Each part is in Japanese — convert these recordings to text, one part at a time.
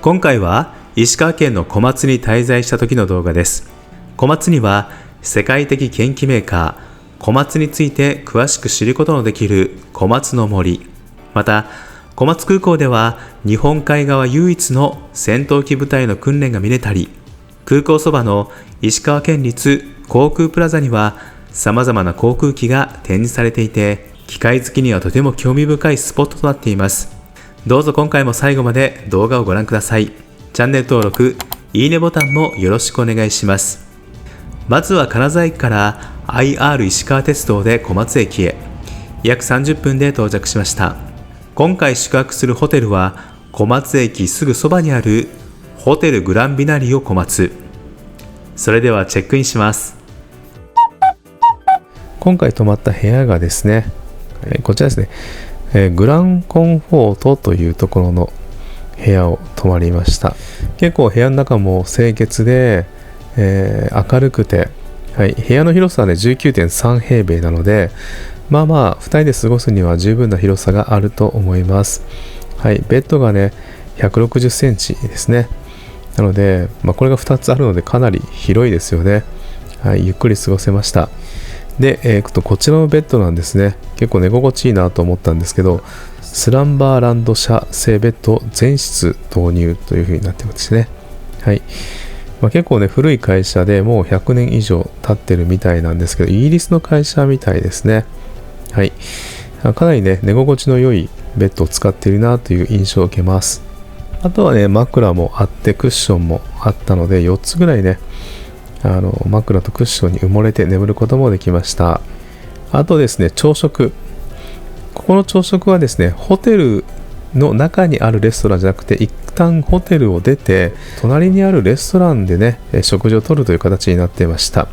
今回は石川県の小松に滞在した時の動画です。小松には世界的ken気メーカー小松について詳しく知ることのできる小松の森、また小松空港では日本海側唯一の戦闘機部隊の訓練が見れたり、空港そばの石川県立航空プラザには様々な航空機が展示されていて、機械好きにはとても興味深いスポットとなっています。どうぞ今回も最後まで動画をご覧ください。チャンネル登録、いいねボタンもよろしくお願いします。まずは金沢駅から IR 石川鉄道で小松駅へ約30分で到着しました。今回宿泊するホテルは小松駅すぐそばにあるホテルグランビナリオ小松。それではチェックインします。今回泊まった部屋がですね、こちらですね、グランコンフォートというところの部屋を泊まりました。結構部屋の中も清潔で、明るくて、部屋の広さはね 19.3 平米なので、まあ2人で過ごすには十分な広さがあると思います。ベッドがね160センチですね。なので、これが2つあるのでかなり広いですよね。ゆっくり過ごせました。で、こちらのベッドなんですね。結構寝心地いいなと思ったんですけど、スランバーランド社製ベッド全室導入という風になってますね。結構ね古い会社でもう100年以上経ってるみたいなんですけど、イギリスの会社みたいですね。かなりね寝心地の良いベッドを使っているなという印象を受けます。あとはね枕もあってクッションもあったので4つぐらいね枕とクッションに埋もれて眠ることもできました。あとですね、朝食。ここの朝食はですね、ホテルの中にあるレストランじゃなくて、一旦ホテルを出て隣にあるレストランでね食事をとるという形になっていました。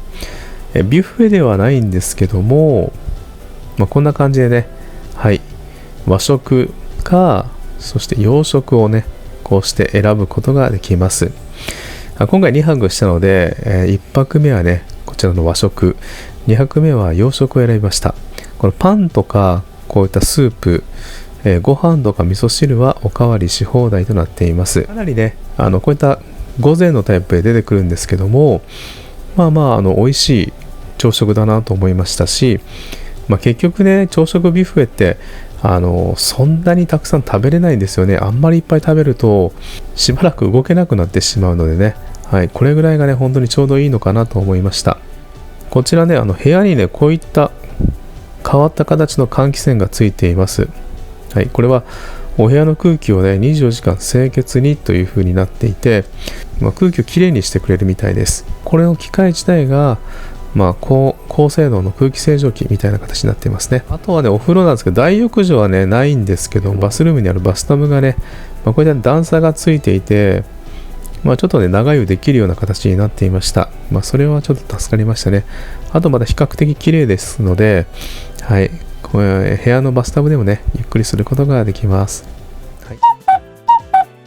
ビュッフェではないんですけども、こんな感じでね、和食かそして洋食をねこうして選ぶことができます。今回2泊したので、1泊目はねこちらの和食、2泊目は洋食を選びました。このパンとかこういったスープ、ご飯とか味噌汁はおかわりし放題となっています。かなりねこういった午前のタイプで出てくるんですけども、美味しい朝食だなと思いましたし、結局ね朝食ビュッフェってそんなにたくさん食べれないんですよね。あんまりいっぱい食べるとしばらく動けなくなってしまうのでね、これぐらいがね本当にちょうどいいのかなと思いました。こちらね部屋にねこういった変わった形の換気扇がついています。これはお部屋の空気をね24時間清潔にという風になっていて、空気をきれいにしてくれるみたいです。これの機械自体が高性能の空気清浄機みたいな形になっていますね。あとはねお風呂なんですけど、大浴場はねないんですけど、バスルームにあるバスタブがね、こういった段差がついていて、ちょっとね長湯できるような形になっていました。それはちょっと助かりましたね。あとまだ比較的綺麗ですので、こういう部屋のバスタブでもねゆっくりすることができます。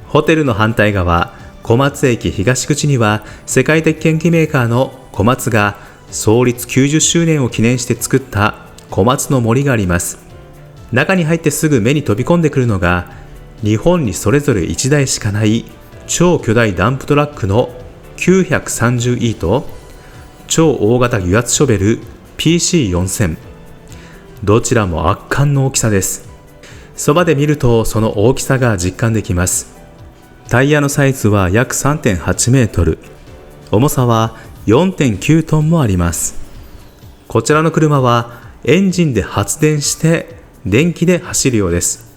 ホテルの反対側、小松駅東口には世界的ken気メーカーの小松が創立90周年を記念して作った小松の森があります。中に入ってすぐ目に飛び込んでくるのが、日本にそれぞれ1台しかない超巨大ダンプトラックの 930E と超大型油圧ショベル PC4000。 どちらも圧巻の大きさです。そばで見るとその大きさが実感できます。タイヤのサイズは約 3.8 メートル、重さは 4.9 トンもあります。こちらの車はエンジンで発電して電気で走るようです。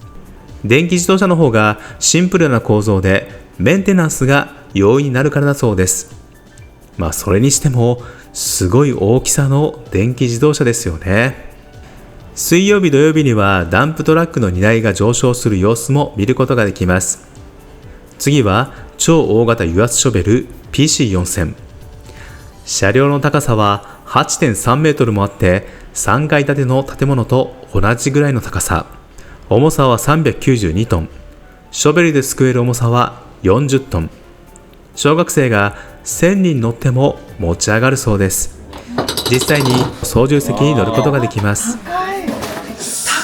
電気自動車の方がシンプルな構造でメンテナンスが容易になるからだそうです。それにしてもすごい大きさの電気自動車ですよね。水曜日土曜日にはダンプトラックの荷台が上昇する様子も見ることができます。次は超大型油圧ショベル PC4000。 車両の高さは 8.3 メートルもあって、3階建ての建物と同じぐらいの高さ。重さは392トン。ショベルですくえる重さは40トン。小学生が1000人乗っても持ち上がるそうです。実際に操縦席に乗ることができます。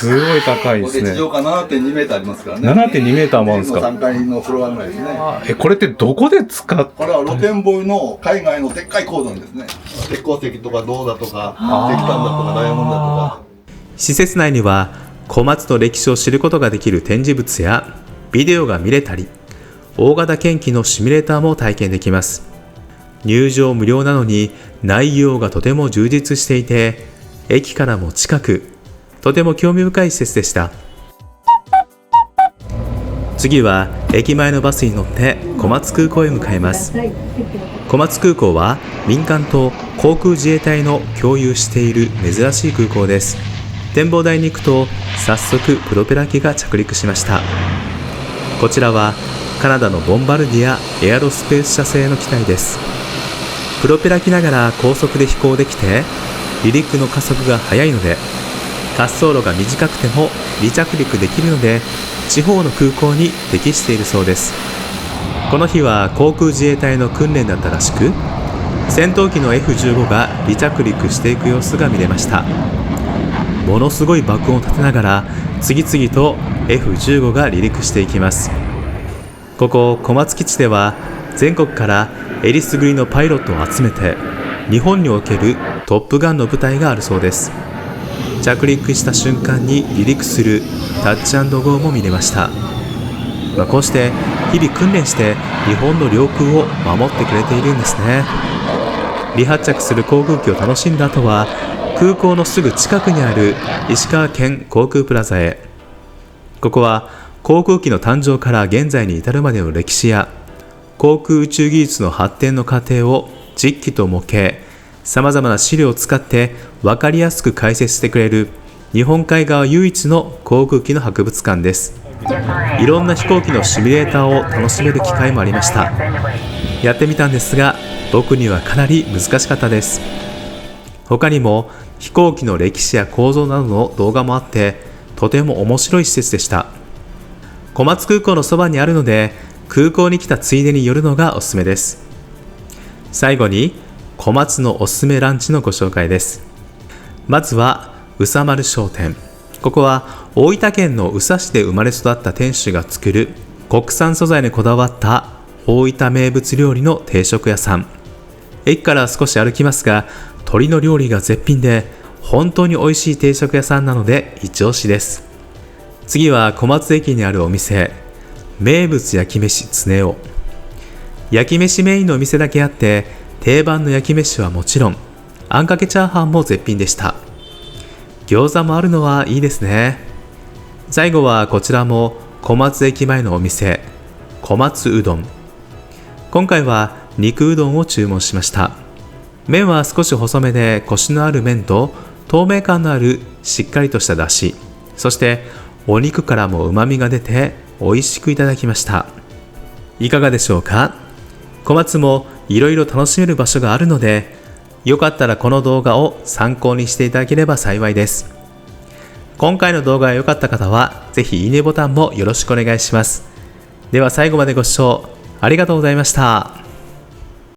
すごい高いですね。地上から 7.2 メーターありますからね。7.2 メーターもあるんですか。3階のフロアぐらいですね。これってどこで使っこれは露天掘りの海外のでっかい鉱山ですね。鉄鉱石とか銅だとか、石炭だとかダイヤモンドだとか。施設内には小松の歴史を知ることができる展示物やビデオが見れたり、大型検機のシミュレーターも体験できます。入場無料なのに内容がとても充実していて、駅からも近く、とても興味深い施設でした。次は駅前のバスに乗って小松空港へ向かいます。小松空港は民間と航空自衛隊の共有している珍しい空港です。展望台に行くと早速プロペラ機が着陸しました。こちらはカナダのボンバルディアエアロスペース社製の機体です。プロペラ機ながら高速で飛行できて、離陸の加速が速いので、滑走路が短くても離着陸できるので、地方の空港に適しているそうです。この日は航空自衛隊の訓練だったらしく、戦闘機の F15 が離着陸していく様子が見れました。ものすごい爆音を立てながら次々と F15 が離陸していきます。ここ小松基地では全国からえりすぐりのパイロットを集めて、日本におけるトップガンの部隊があるそうです。着陸した瞬間に離陸するタッチ&ゴーも見れました。こうして日々訓練して日本の領空を守ってくれているんですね。離発着する航空機を楽しんだ後は、空港のすぐ近くにある石川県航空プラザへ。ここは航空機の誕生から現在に至るまでの歴史や航空宇宙技術の発展の過程を実機と模型、さまざまな資料を使って分かりやすく解説してくれる日本海側唯一の航空機の博物館です。いろんな飛行機のシミュレーターを楽しめる機会もありました。やってみたんですが、僕にはかなり難しかったです。他にも飛行機の歴史や構造などの動画もあって、とても面白い施設でした。小松空港のそばにあるので、空港に来たついでに寄るのがおすすめです。最後に小松のおすすめランチのご紹介です。まずは宇佐丸商店。ここは大分県の宇佐市で生まれ育った店主が作る国産素材にこだわった大分名物料理の定食屋さん。駅から少し歩きますが、鶏の料理が絶品で本当に美味しい定食屋さんなので一押しです。次は小松駅にあるお店、名物焼き飯つねお。焼き飯メインのお店だけあって、定番の焼き飯はもちろん、あんかけチャーハンも絶品でした。餃子もあるのはいいですね。最後はこちらも小松駅前のお店、小松うどん。今回は肉うどんを注文しました。麺は少し細めでコシのある麺と透明感のあるしっかりとした出汁、そしてお肉からも旨味が出て美味しくいただきました。いかがでしょうか。小松もいろいろ楽しめる場所があるので、よかったらこの動画を参考にしていただければ幸いです。今回の動画が良かった方はぜひいいねボタンもよろしくお願いします。では最後までご視聴ありがとうございました。